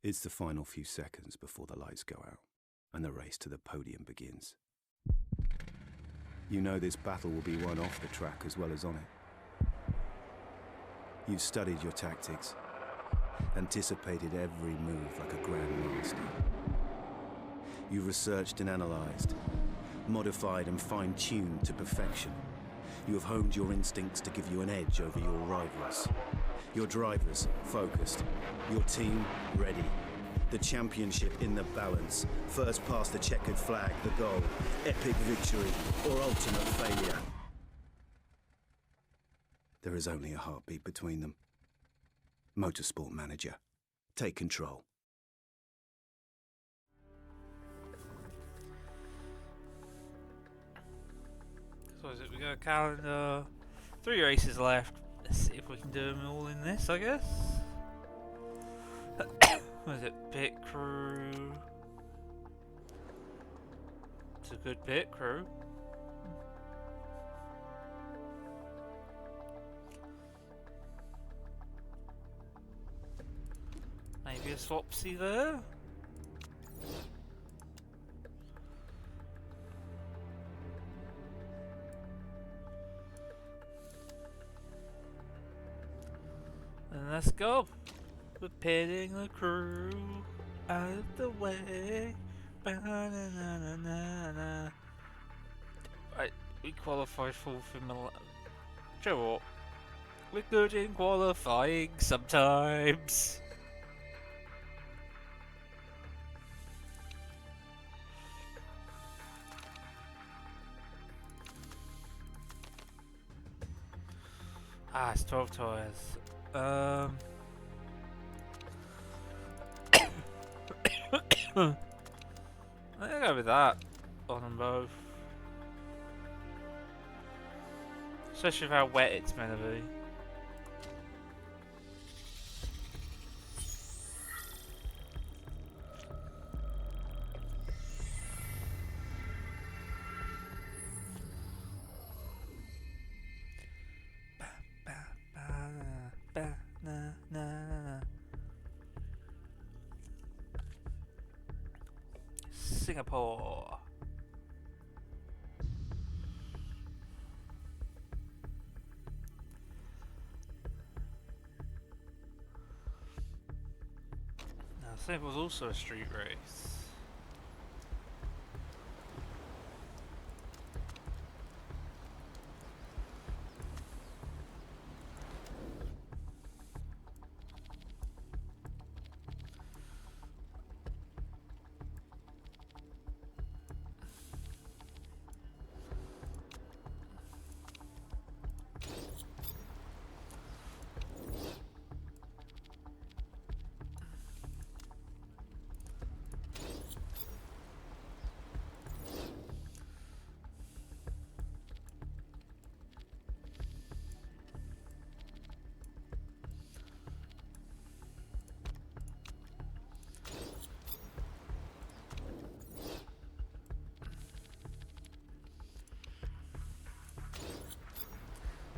It's the final few seconds before the lights go out, and the race to the podium begins. You know this battle will be won off the track as well as on it. You've studied your tactics, anticipated every move like a grandmaster. You've researched and analyzed, modified and fine-tuned to perfection. You have honed your instincts to give you an edge over your rivals. Your drivers focused, your team ready. The championship in the balance. First past the checkered flag, the goal. Epic victory or ultimate failure. There is only a heartbeat between them. Motorsport manager, take control. So is it, we got a calendar, 3 races left. Let's see if we can do them all in this, I guess. What is it, pit crew? It's a good pit crew. Maybe a swapsy there? And let's go. We're pitting the crew out of the way. Ba-na-na-na-na-na. Right, we qualified fourth in Milan. Do you know what? We're good in qualifying sometimes. Ah, it's 12 tyres. I think I'll go with that on them both. Especially with how wet it's meant to be. Singapore. Now, Singapore's also a street race.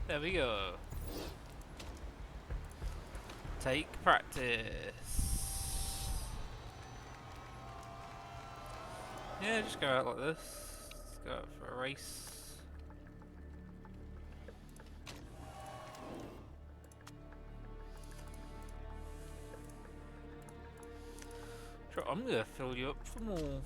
There we go. Take practice. Yeah, just go out like this. Let's go out for a race. Sure, I'm gonna fill you up for more.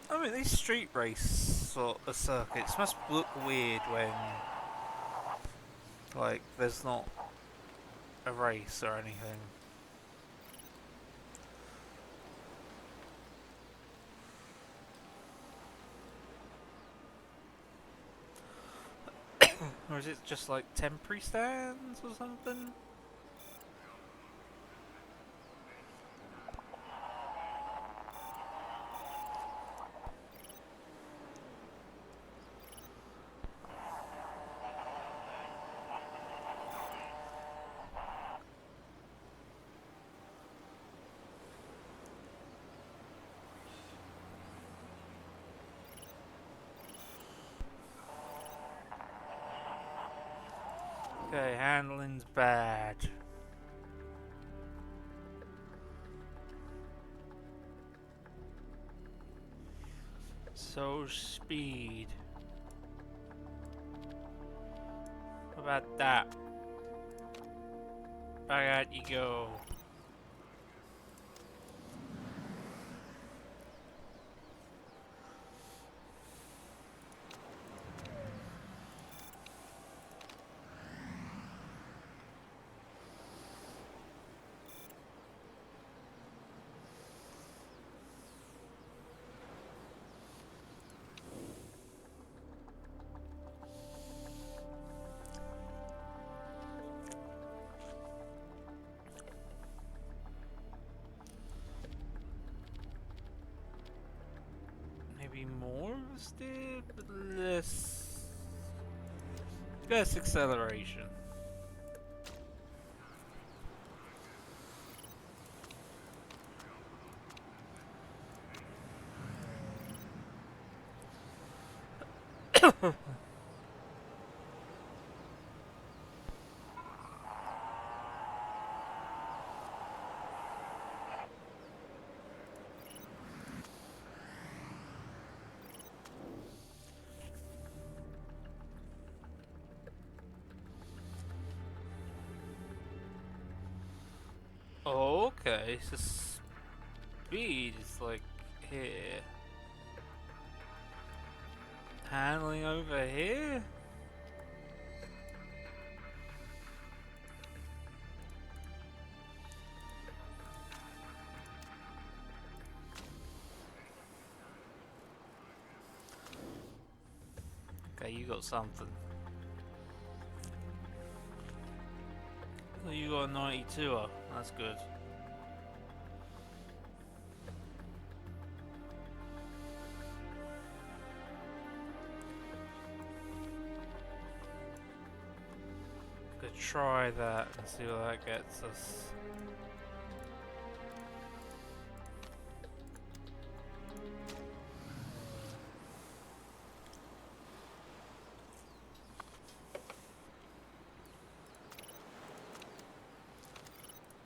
I mean, these street race sort of circuits must look weird when, like, there's not a race or anything. Or is it just like temporary stands or something? Okay, handling's bad. So speed. What about that? Back out you go. Maybe more of a steer, but less acceleration. Okay, so speed is like here. Handling over here? Okay, you got something. Oh, you got a 92er. That's good. Could try that and see what that gets us.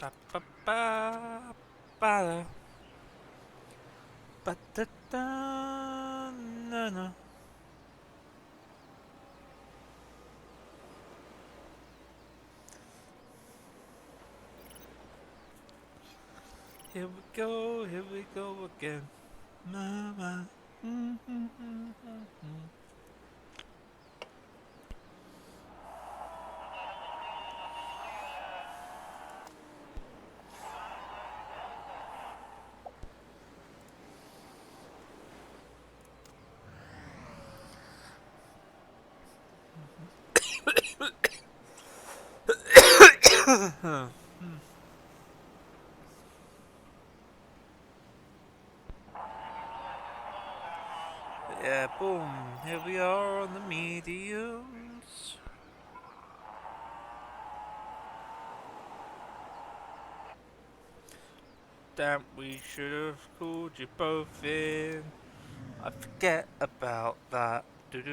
Ba ba ba ba ba da da na na. Here we go again, mama. Yeah, boom. Here we are on the mediums. Damn, we should have called you both in. I forget about that. Don't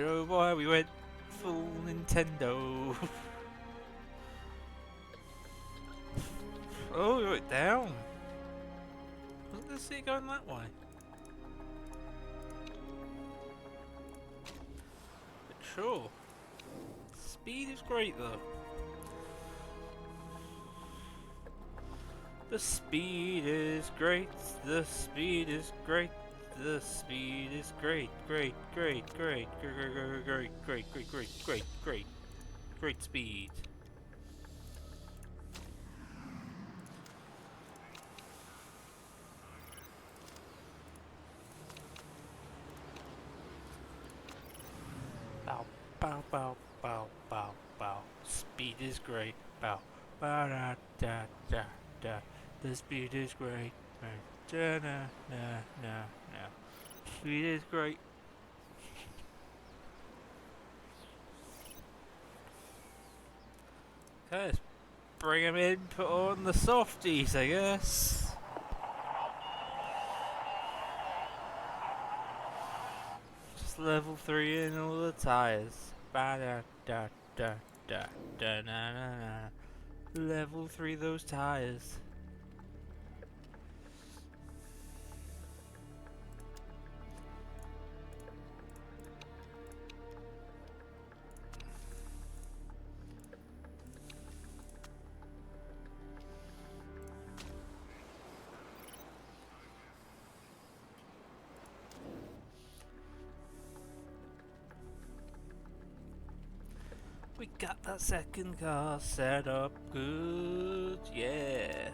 know why we went full Nintendo. Oh, we went down. Wasn't the sea going that way? But sure. Speed is great though. The speed is great. The speed is great. The speed is great. Great, great, great, great, great, great, great, great, great, great, great, great speed. bow, bow, bow, bow. Speed is great. Bow, ba da da da da. The speed is great. Da na na na na. Speed is great. Okay, let's bring him in. Put on the softies, I guess. Just level 3 in all the tires. Ba da da da da da na na na. Level 3 those tires. We got that second car set up good, yeah.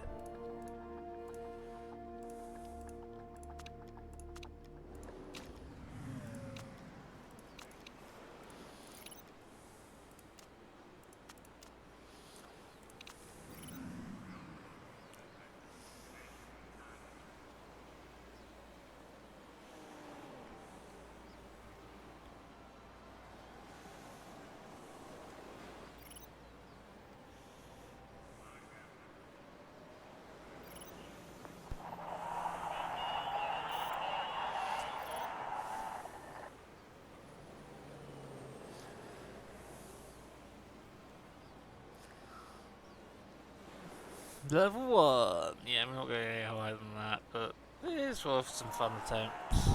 Level 1. Yeah, we're not going any higher than that, but it is worth some fun attempts.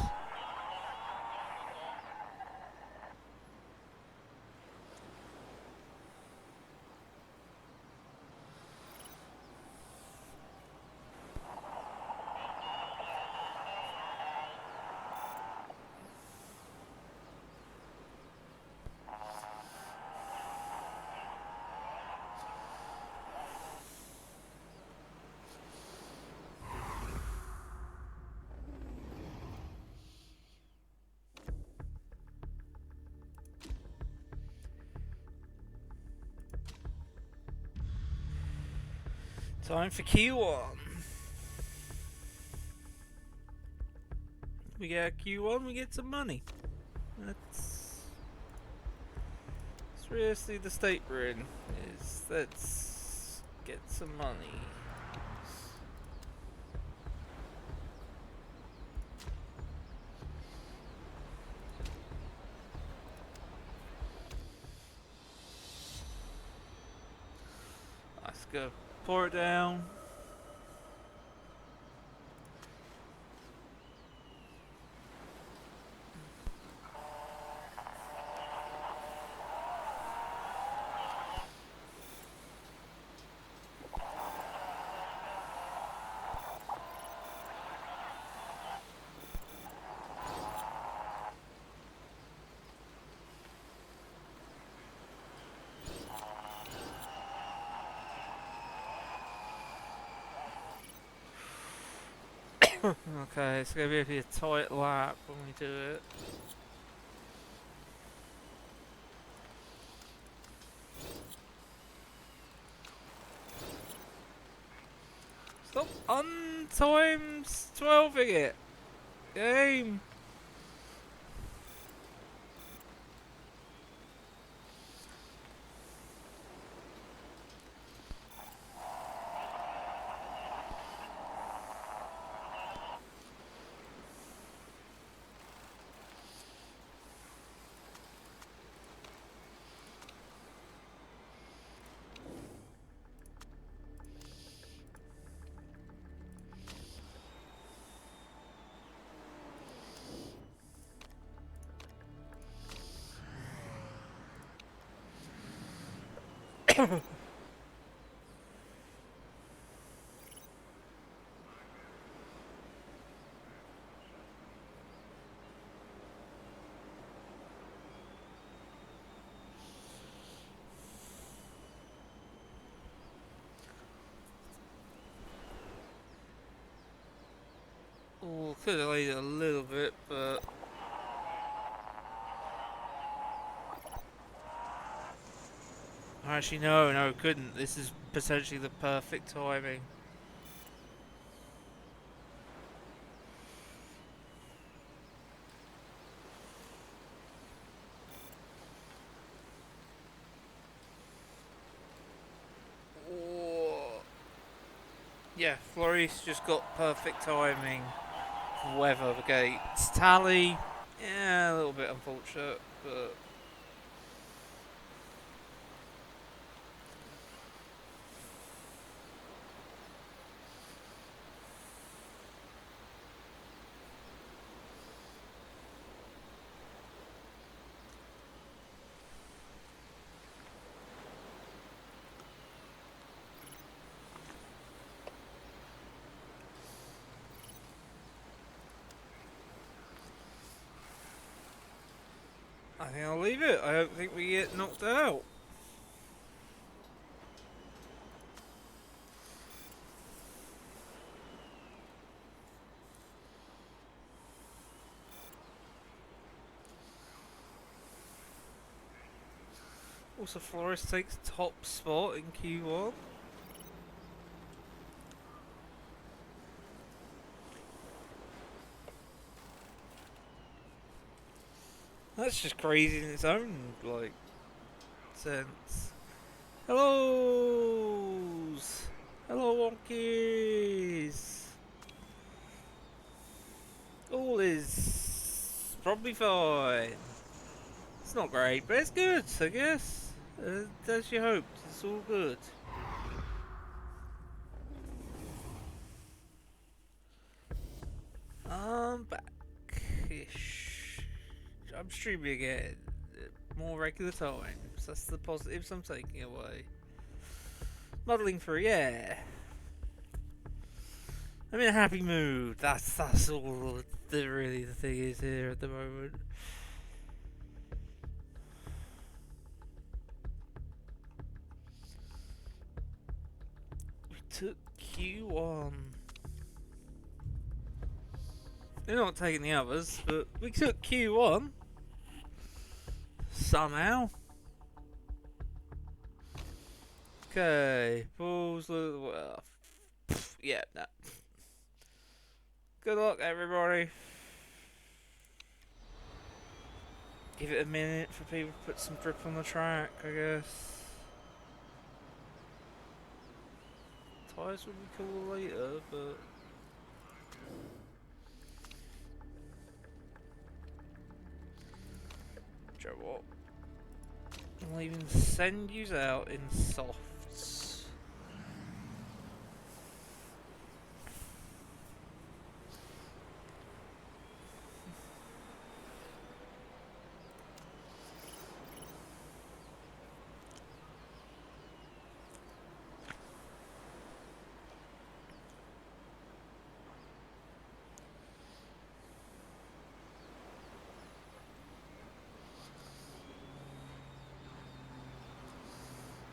Time for Q1. We get a Q1, we get some money. That's seriously the state we're in. Is let's get some money. Let's go pour it down. Okay, it's gonna be a tight lap when we do it. Stop untimes 12ing it. Game. Oh, could have waited a little bit, but Actually, no, it couldn't. This is potentially the perfect timing. Oh. Yeah, Flori's just got perfect timing for weather the gates. Tally, yeah, a little bit unfortunate, but I think I'll leave it. I don't think we get knocked out. Also, Flores takes top spot in Q1. That's just crazy in its own, like, sense. Hellos! Hello, wonkies! All is probably fine. It's not great, but it's good, I guess. As you hoped, it's all good. I'm back-ish. I'm streaming again. More regular times. That's the positives I'm taking away. Muddling through, yeah. I'm in a happy mood. That's all really the thing is here at the moment. We took Q1. They're not taking the others, but we took Q1 somehow. Okay, pause. Well, yeah, no. Good luck, everybody. Give it a minute for people to put some grip on the track, I guess. Tyres will be cool later, but Joe, what? I'll even send yous out in softs.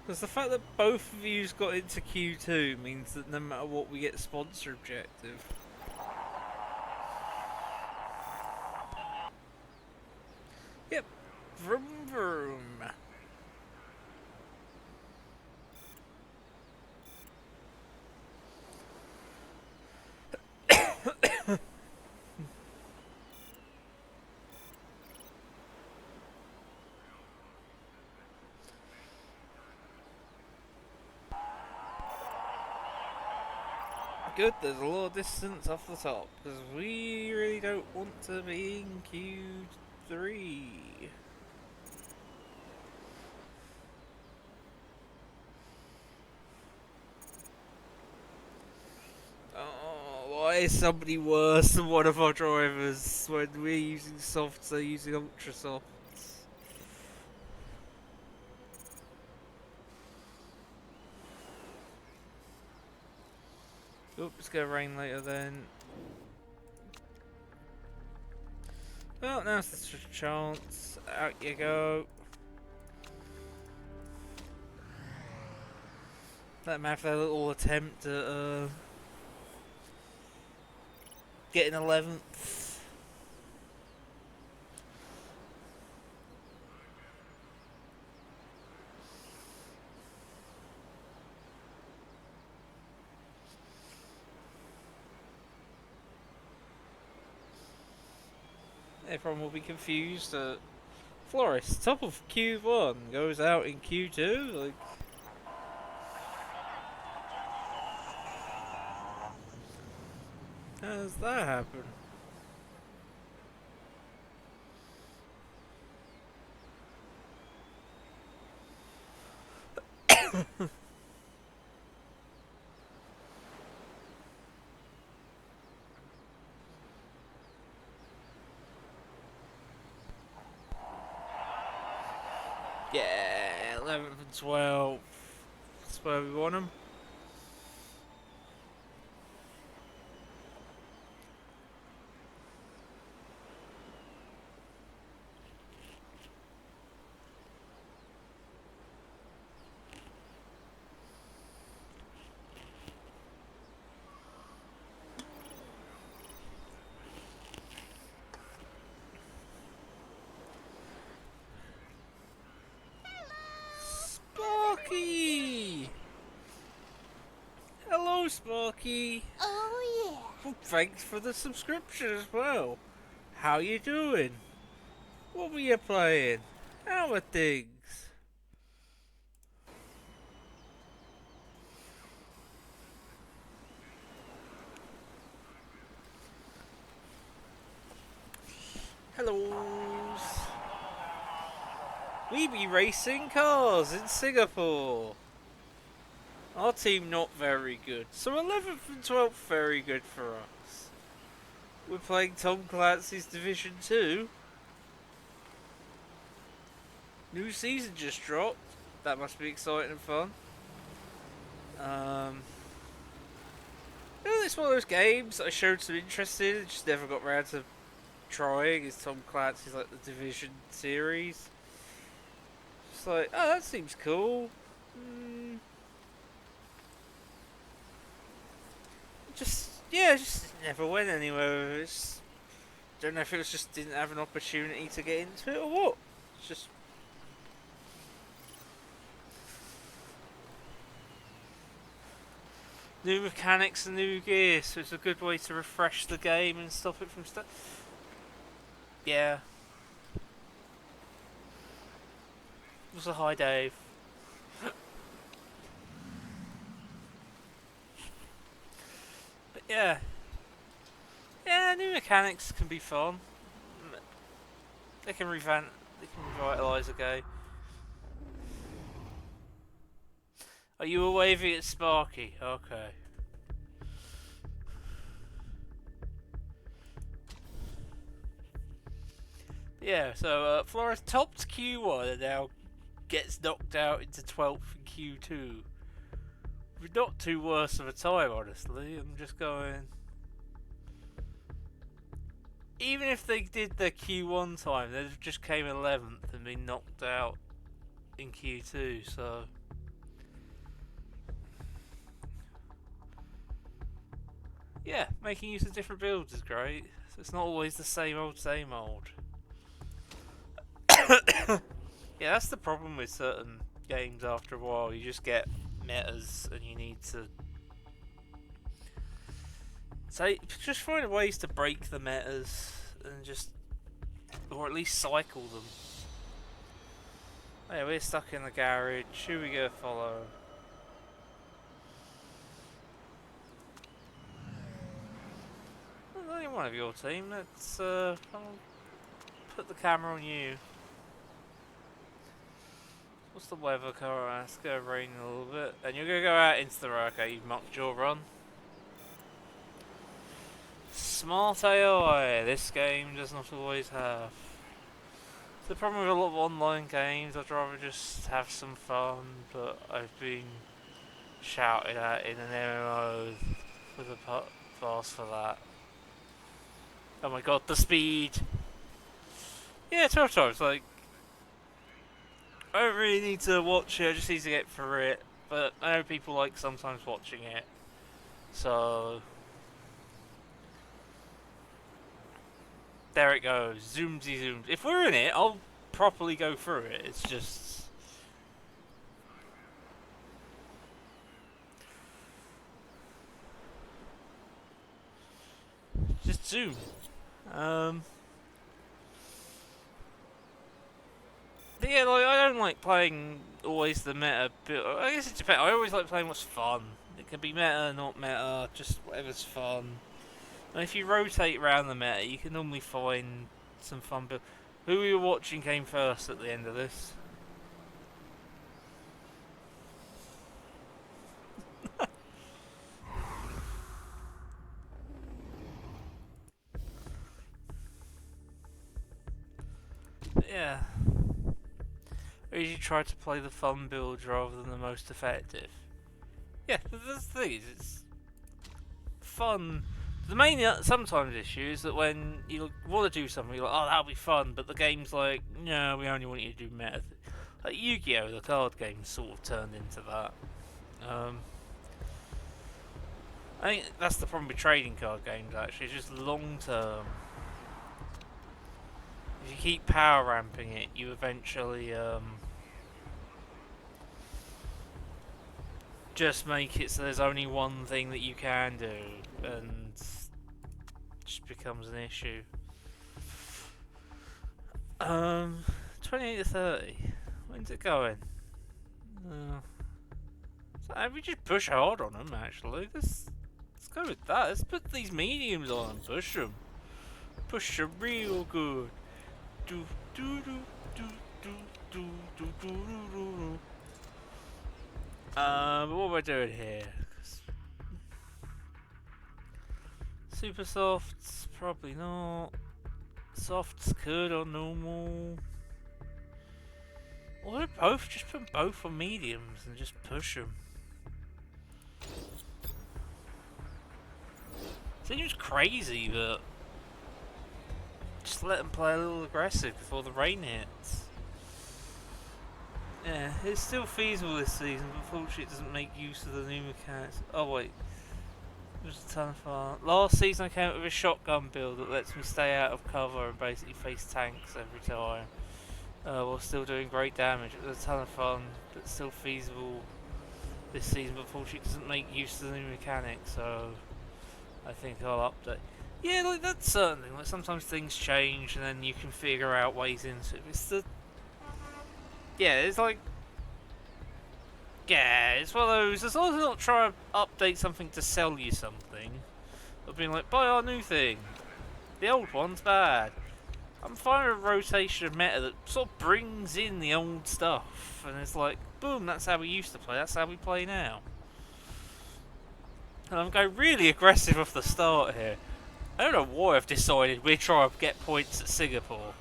Because the fact that both of yous got into Q2 means that no matter what, we get sponsor objective. Yep. Vroom vroom. Good, there's a lot of distance off the top, because we really don't want to be in Q3. Oh, why is somebody worse than one of our drivers when we're using softs, they're using ultra softs? Oops, it's gonna rain later then. Well, now's the chance. Out you go. Let them have their little attempt at getting 11th. Everyone will be confused. Florist, top of Q1, goes out in Q2. Like, how does that happen? Yeah, 11th and 12th. That's where we want them. Sparky! Hello, Sparky. Oh yeah. Well, thanks for the subscription as well. How you doing? What were you playing? How are things? Hellos. We be racing cars in Singapore. Our team not very good. So 11th and 12th very good for us. We're playing Tom Clancy's Division 2. New season just dropped. That must be exciting and fun. It's one of those games I showed some interest in, just never got around to trying. It's Tom Clancy's like the Division series. It's like, oh, that seems cool. Just never went anywhere. Don't know if it was just didn't have an opportunity to get into it or what. It's just new mechanics and new gear, so it's a good way to refresh the game and stop it from Yeah. It was a hi, Dave. But yeah. Yeah, new mechanics can be fun. They can revitalise a game. Are you waving at Sparky? Okay. Yeah, so Flores topped Q1 and now gets knocked out into 12th in Q2. Not too worse of a time, honestly. I'm just going. Even if they did their Q1 time, they just came 11th and been knocked out in Q2, so. Yeah, making use of different builds is great. So it's not always the same old, same old. Yeah, that's the problem with certain games after a while. You just get metas and you need to. So just find ways to break the metas and just. Or at least cycle them. Oh yeah, we're stuck in the garage. Who we go follow? There's only one of your team. Let's I'll put the camera on you. What's the weather, Cara? It's gonna rain a little bit. And you're gonna go out into the road. Okay, you've mocked your run. Smart AI. This game does not always have. The problem with a lot of online games, I'd rather just have some fun, but I've been shouted at in an MMO for the past for that. Oh my god, the speed! Yeah, 12 times, like, I don't really need to watch it, I just need to get through it, but I know people like sometimes watching it, so. There it goes, zoomsy zooms. If we're in it, I'll properly go through it, it's just. Just zoom. But yeah, like, I don't like playing always the meta build. I guess it depends. I always like playing what's fun. It can be meta, not meta, just whatever's fun. And if you rotate around the meta, you can normally find some fun build. Who we were watching came first at the end of this? But yeah. Or you try to play the fun build rather than the most effective. Yeah, that's the thing. It's fun. The main sometimes issue is that when you want to do something, you're like, oh, that'll be fun, but the game's like, no, we only want you to do meta. Like Yu-Gi-Oh, the card game, sort of turned into that. I think that's the problem with trading card games, actually. It's just long term. If you keep power ramping it, you eventually just make it so there's only one thing that you can do, and it just becomes an issue. 28 to 30. When's it going? So we just push hard on them, actually. Let's go with that. Let's put these mediums on and push them. Push them real good. Do do do do do do do do do do. But what am I doing here? Super softs, probably not. Softs could on normal. Or both, just put both on mediums and just push them. Seems crazy, but just let them play a little aggressive before the rain hits. Yeah, it's still feasible this season, but unfortunately it doesn't make use of the new mechanics. Oh wait, it was a ton of fun. Last season I came up with a shotgun build that lets me stay out of cover and basically face tanks every time, while still doing great damage. It was a ton of fun, but still feasible this season, but unfortunately it doesn't make use of the new mechanics, so I think I'll update. Yeah, like that's certain thing. Like sometimes things change and then you can figure out ways into it. It's the it's like it's one of those. As long as they're not trying to update something to sell you something, of being like, buy our new thing. The old one's bad. I'm finding a rotation of meta that sort of brings in the old stuff, and it's like, boom, that's how we used to play. That's how we play now. And I'm going really aggressive off the start here. I don't know why I've decided we're trying to get points at Singapore.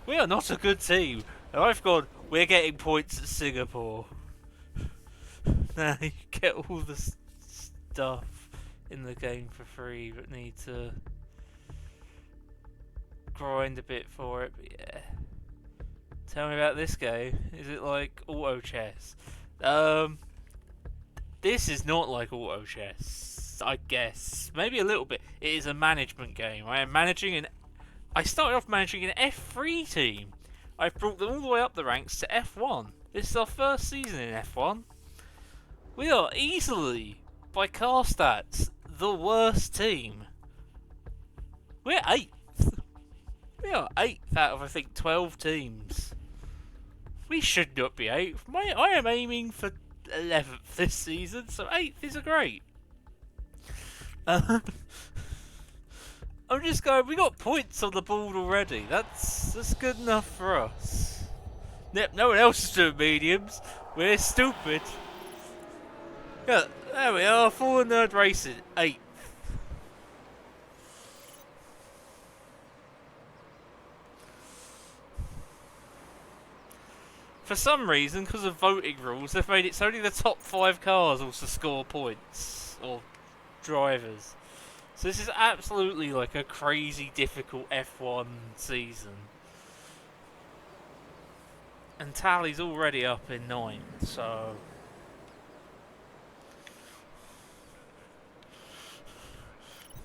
We are not a good team. And I've gone, we're getting points at Singapore. Now you get all the stuff in the game for free, but need to grind a bit for it. But yeah. Tell me about this game. Is it like auto chess? This is not like auto chess, I guess. Maybe a little bit. It is a management game. I started off managing an F3 team. I've brought them all the way up the ranks to F1. This is our first season in F1. We are easily, by car stats, the worst team. We're 8th. We are 8th out of, I think, 12 teams. We should not be 8th. I am aiming for 11th this season, so 8th is great. I'm just going, we got points on the board already. That's good enough for us. Yep, no one else is doing mediums. We're stupid. Yeah, there we are, Full Nerd Racing, 8th. For some reason, because of voting rules, they've made it so only the top 5 cars also score points. Or drivers. So this is absolutely like a crazy difficult F1 season. And Tally's already up in 9th, so...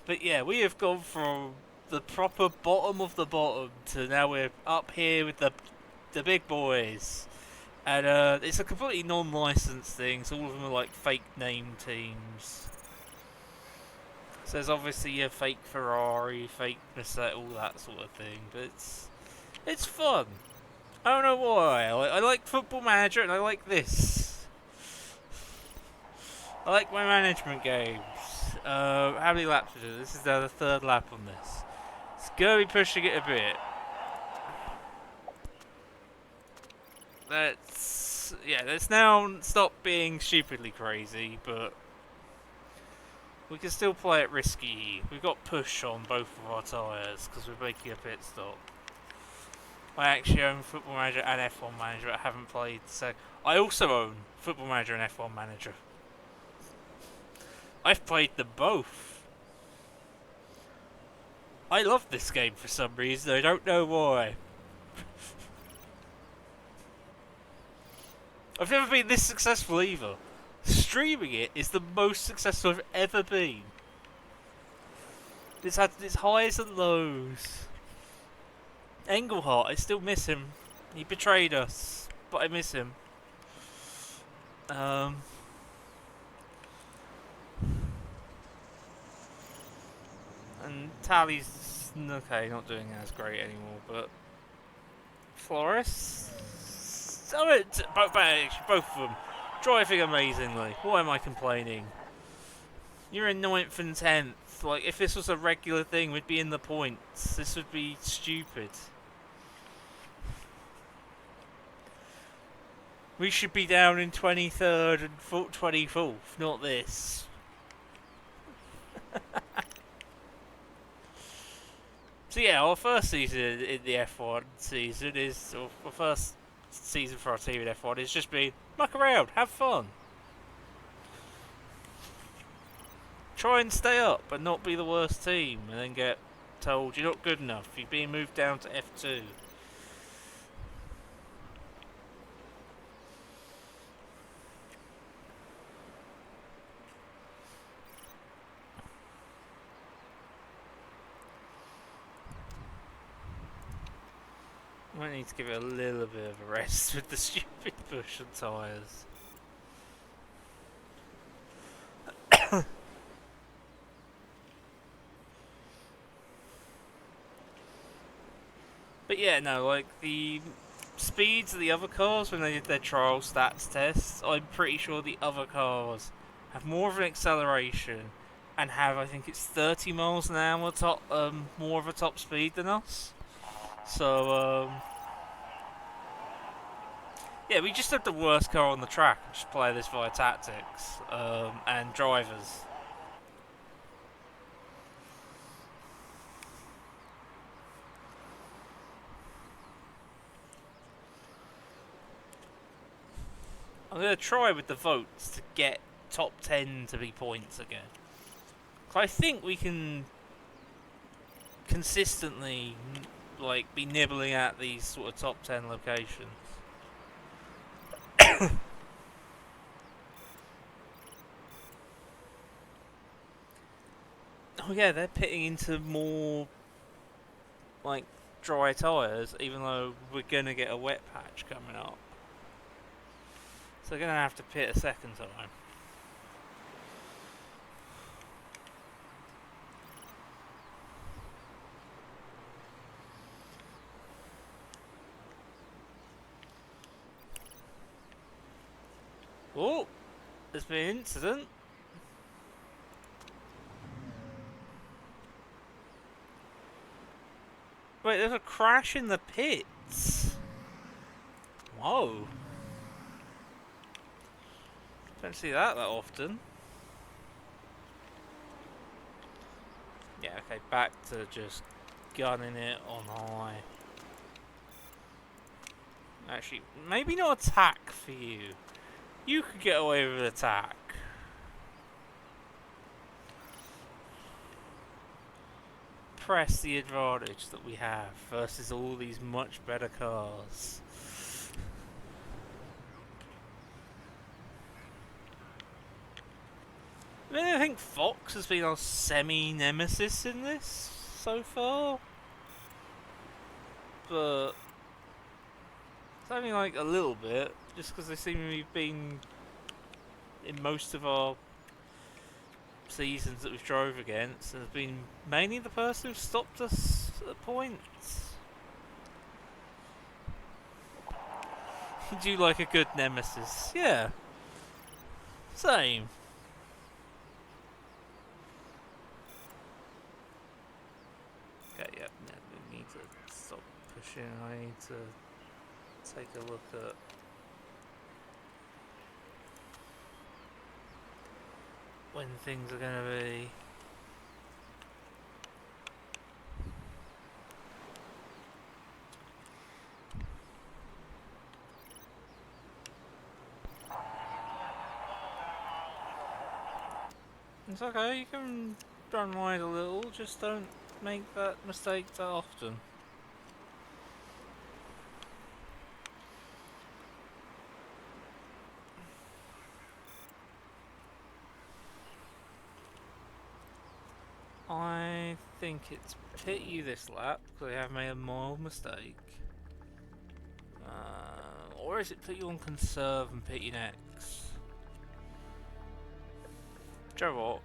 But yeah, we have gone from the proper bottom of the bottom to now we're up here with the big boys. And it's a completely non-licensed thing, so all of them are like fake name teams. So there's obviously a fake Ferrari, fake Mercedes, all that sort of thing, but it's fun. I don't know why. I like Football Manager and I like this. I like my management games. How many laps is it? This is the third lap on this. It's gonna be pushing it a bit. Let's now stop being stupidly crazy, but we can still play it risky. We've got push on both of our tyres because we're making a pit stop. I actually own Football Manager and F1 Manager. I haven't played, so I also own Football Manager and F1 Manager. I've played them both. I love this game for some reason. I don't know why. I've never been this successful either. Streaming it is the most successful I've ever been. It's had its highs and lows. Engelhardt, I still miss him. He betrayed us, but I miss him. And Tally's okay, not doing as great anymore, but Flores, both of them driving amazingly. Why am I complaining? You're in 9th and 10th. Like, if this was a regular thing, we'd be in the points. This would be stupid. We should be down in 23rd and 24th, not this. So yeah, our first season in the F1 season is, or our first season for our team in F1 is just be muck around, have fun. Try and stay up, but not be the worst team, and then get told you're not good enough, you're being moved down to F2. Might need to give it a little bit of a rest with the stupid push and tyres. But yeah, no, like the speeds of the other cars when they did their trial stats tests, I'm pretty sure the other cars have more of an acceleration and have, I think it's 30 miles an hour top, more of a top speed than us. So, yeah, we just have the worst car on the track and just play this via tactics and drivers. I'm going to try with the votes to get top 10 to be points again. So I think we can consistently like be nibbling at these sort of top 10 locations. Oh yeah, they're pitting into more like dry tyres, even though we're gonna get a wet patch coming up. So they're gonna have to pit a second time. Oh, there's been an incident. Wait, there's a crash in the pits. Whoa. Don't see that often. Yeah, okay, back to just gunning it on high. Actually, maybe not attack for you. You could get away with attack. Press the advantage that we have versus all these much better cars. I mean, I think Fox has been our semi-nemesis in this so far. But it's only like a little bit, just because they seem to have been in most of our seasons that we've drove against has been mainly the person who stopped us at points. Do you like a good nemesis? Yeah. Same. Okay, yep, we need to stop pushing. I need to take a look at when things are going to be. It's okay, you can run wide a little, just don't make that mistake that often. I think it's pit you this lap because I have made a mild mistake. Or is it put you on conserve and pit you next? Joe, what?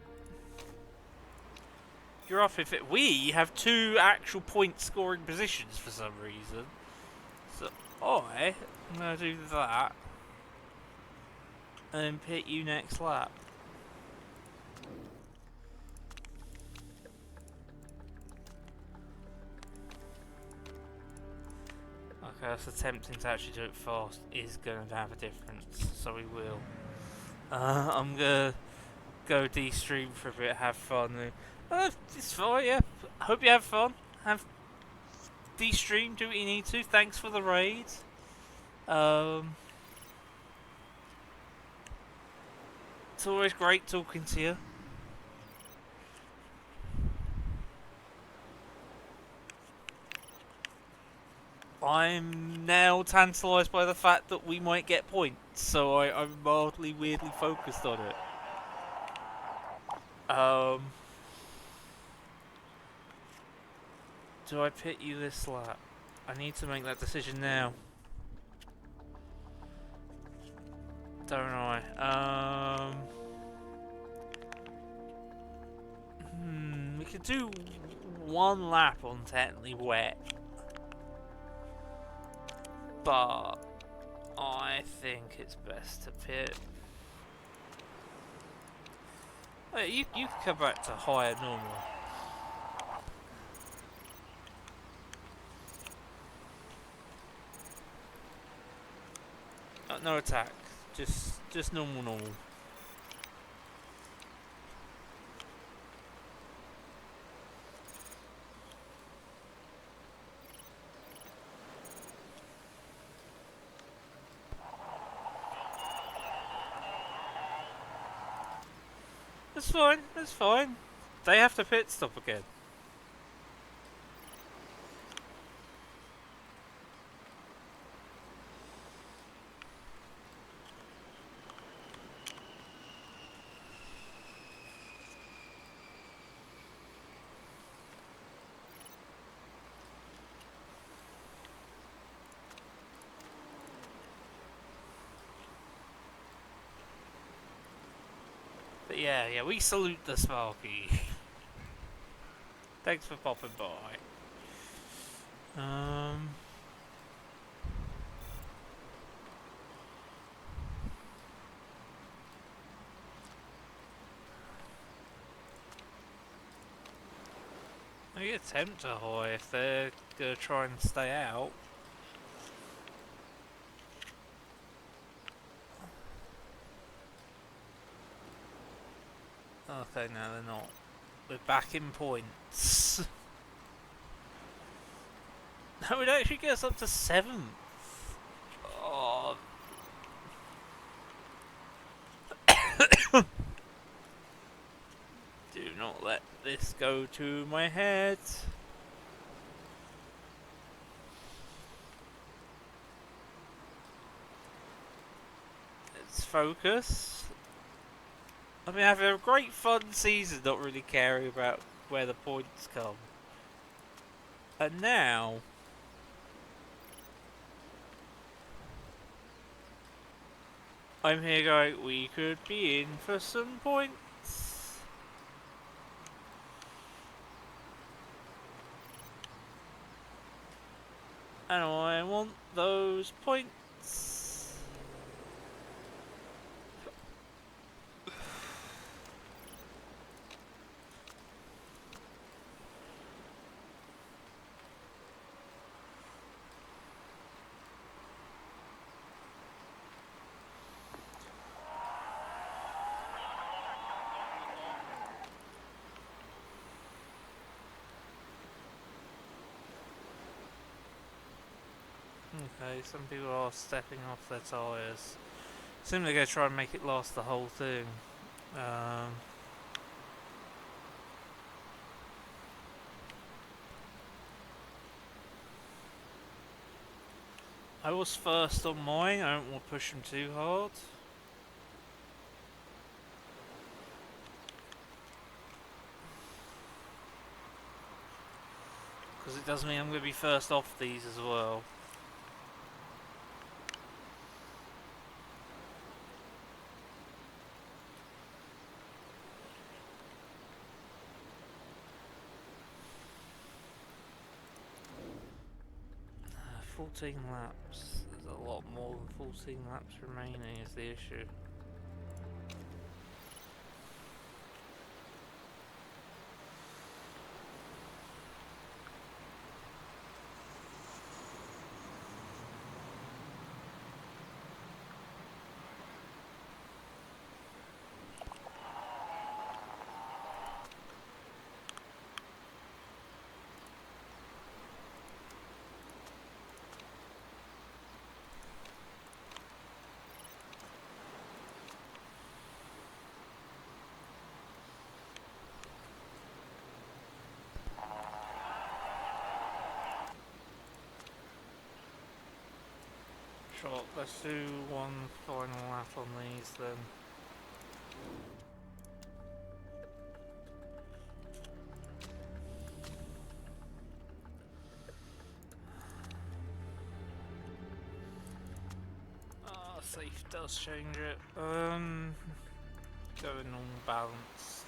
You're off if it. We have 2 actual point scoring positions for some reason. So I'm gonna do that and then pit you next lap. Okay, that's attempting to actually do it fast is going to have a difference, so we will. I'm gonna go de-stream for a bit, have fun. It's fine, yeah. Hope you have fun. Have de-stream, do what you need to. Thanks for the raid. It's always great talking to you. I'm now tantalised by the fact that we might get points, so I'm mildly, weirdly focused on it. Do I pit you this lap? I need to make that decision now. Don't I? We could do 1 lap on technically wet. But I think it's best to pit. Hey, you can come back to higher normal. No attack, just normal. It's fine. They have to pit stop again. But yeah, we salute the Sparky. Thanks for popping by. Maybe attempt a high if they're gonna try and stay out. Okay, no, they're not. We're back in points. That would actually get us up to 7th. Oh. Do not let this go to my head. Let's focus. I mean, having a great fun season, not really caring about where the points come. And now, I'm here going, we could be in for some points. I want those points. Okay, some people are stepping off their tyres. Seem they're going to try and make it last the whole thing. I was first on mine, I don't want to push them too hard. Because it does mean I'm going to be first off these as well. Uh, 14 laps. There's a lot more than 14 laps remaining is the issue. Sure, let's do one final lap on these then. Safe does change it. Going on balanced.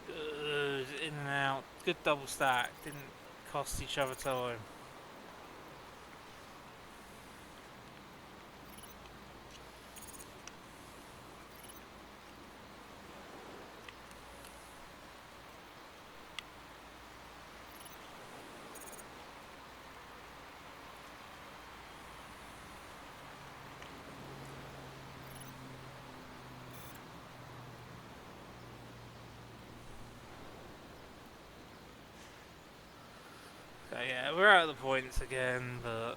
Good, in and out. Good double stack. Didn't cost each other time. Okay, yeah, we're out of the points again, but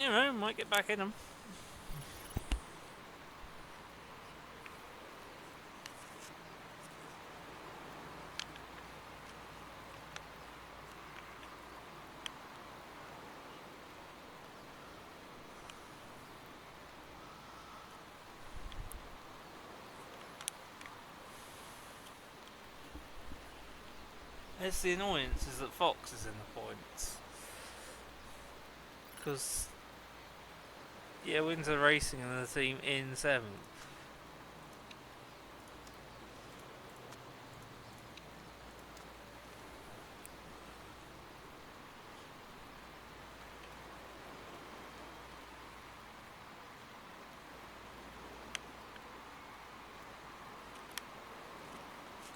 you know, might get back in them. It's the annoyance is that Fox is in the points. Because, yeah, Windsor Racing and the team in 7th.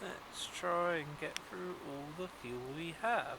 Let's try and get through all the fuel we have.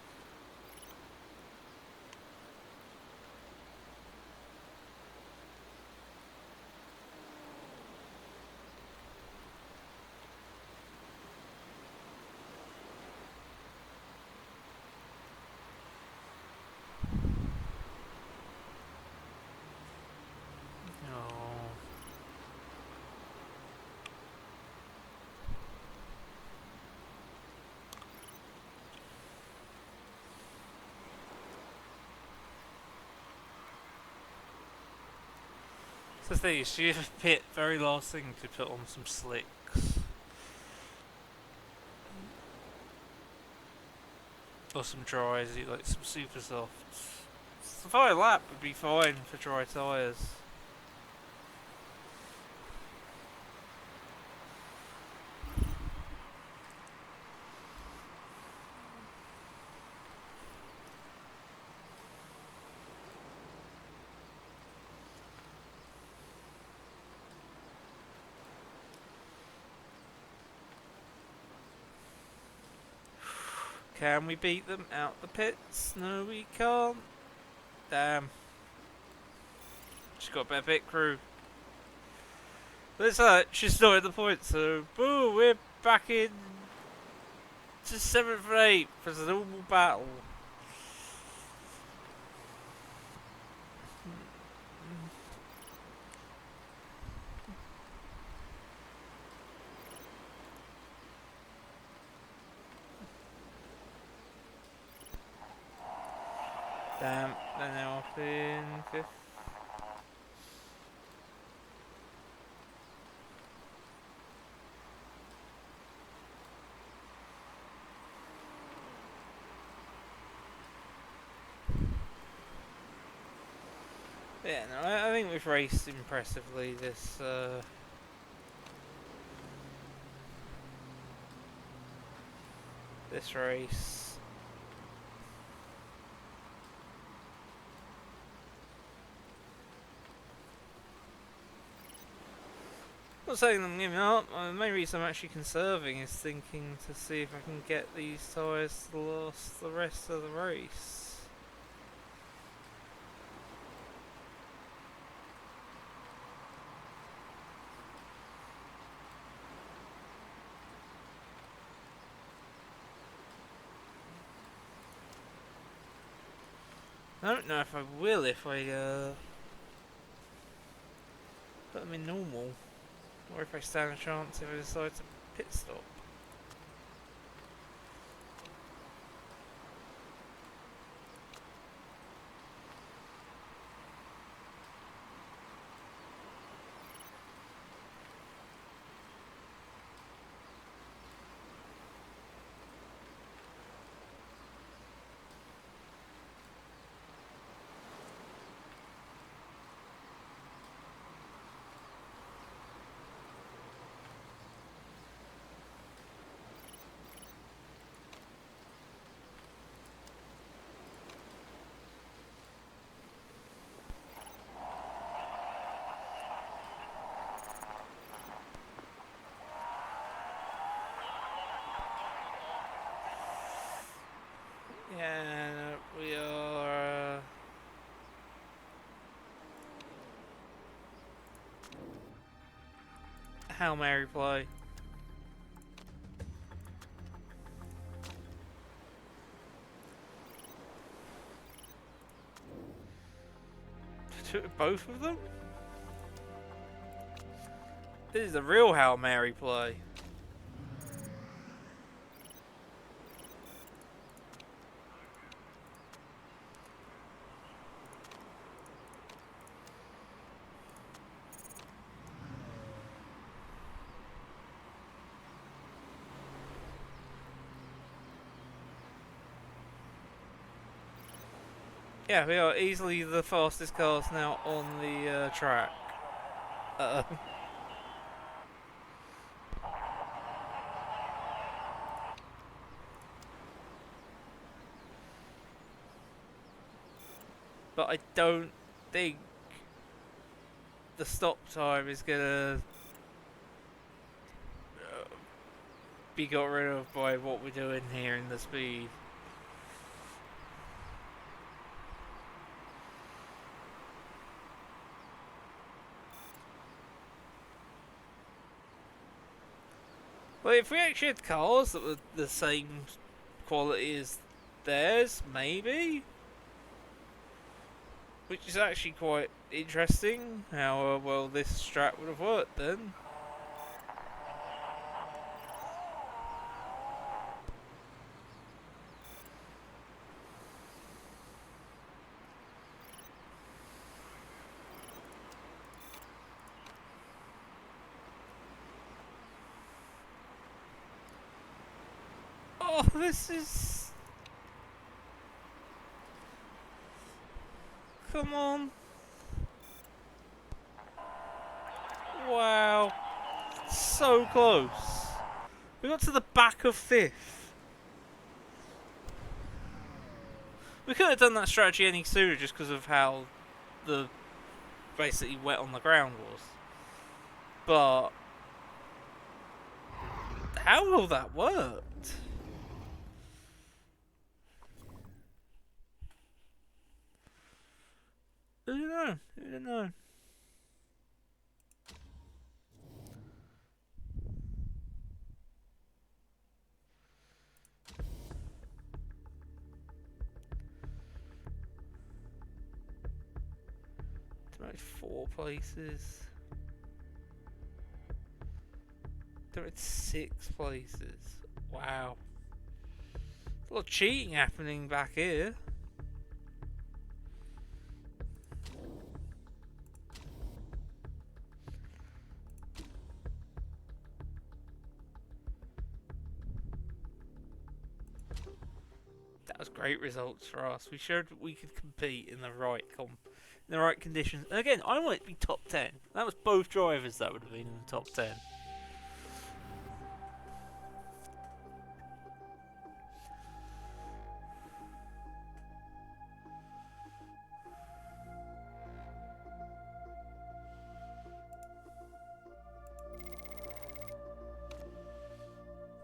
So the thing is, you have pit very last thing to put on some slicks. Or some dries, like some super softs. The final lap would be fine for dry tyres. Can we beat them out the pits? No, we can't. Damn. She's got a better pit crew. But it's alright, she's still at the point, so boo, we're back in to 7th and 8th for the normal battle. Damn, they're now up in 5th. Yeah, no, I think we've raced impressively this race. I'm not saying I'm giving up. The main reason I'm actually conserving is thinking to see if I can get these tyres to last the rest of the race. I don't know if I will if I put them in normal, or if I stand a chance if I decide to pit stop. Yeah, no, we are. Hail Mary play. Both of them? This is the real Hail Mary play. Yeah, we are easily the fastest cars now on the track. But I don't think the stop time is gonna be got rid of by what we're doing here in the speed. Well, if we actually had cars that were the same quality as theirs, maybe? Which is actually quite interesting, how well this strat would have worked then. Oh, this is... Come on. Wow. So close. We got to the back of 5th. We could have done that strategy any sooner just because of how the basically wet on the ground was. But how will that work? Who don't know? Who don't know? There are 4 places. There are 6 places. Wow. There's a lot of cheating happening back here. That was great results for us. We showed that we could compete in the right conditions. And again, I want it to be top 10. That was both drivers that would have been in the top 10.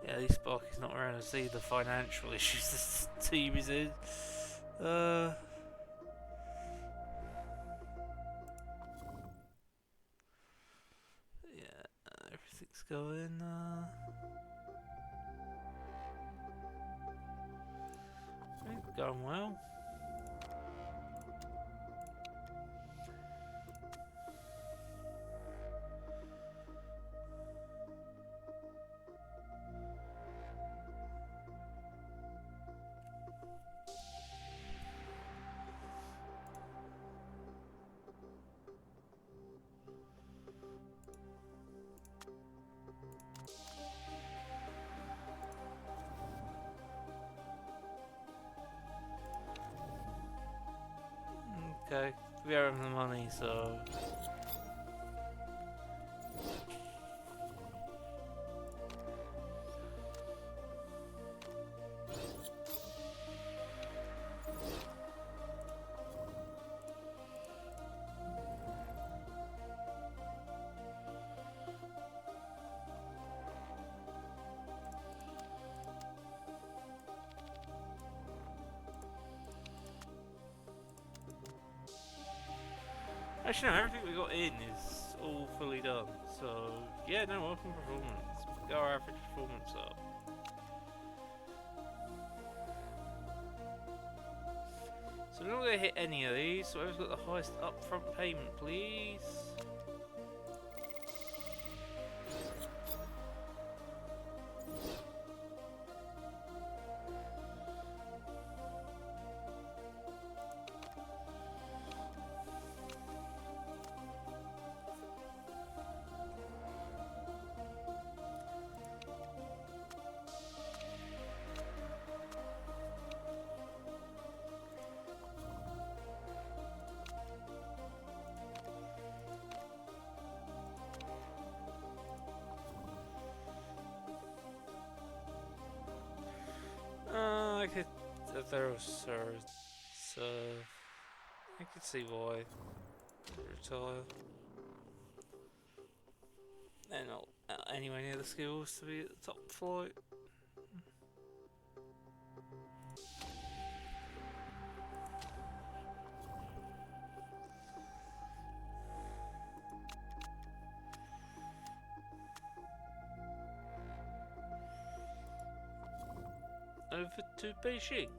Yeah, at least Sparky's not around to see the financial issues this team is in. Yeah, everything's going. Everything's going well. Okay, we are having the money, so... Actually, no, everything we got in is all fully done. So, yeah, no, welcome performance. Get our average performance up. So we're not going to hit any of these, so whoever's got the highest upfront payment, please. I could... There was so... I could see why. Retire. They're not anywhere near the skills to be at the top flight. Over to Beijing.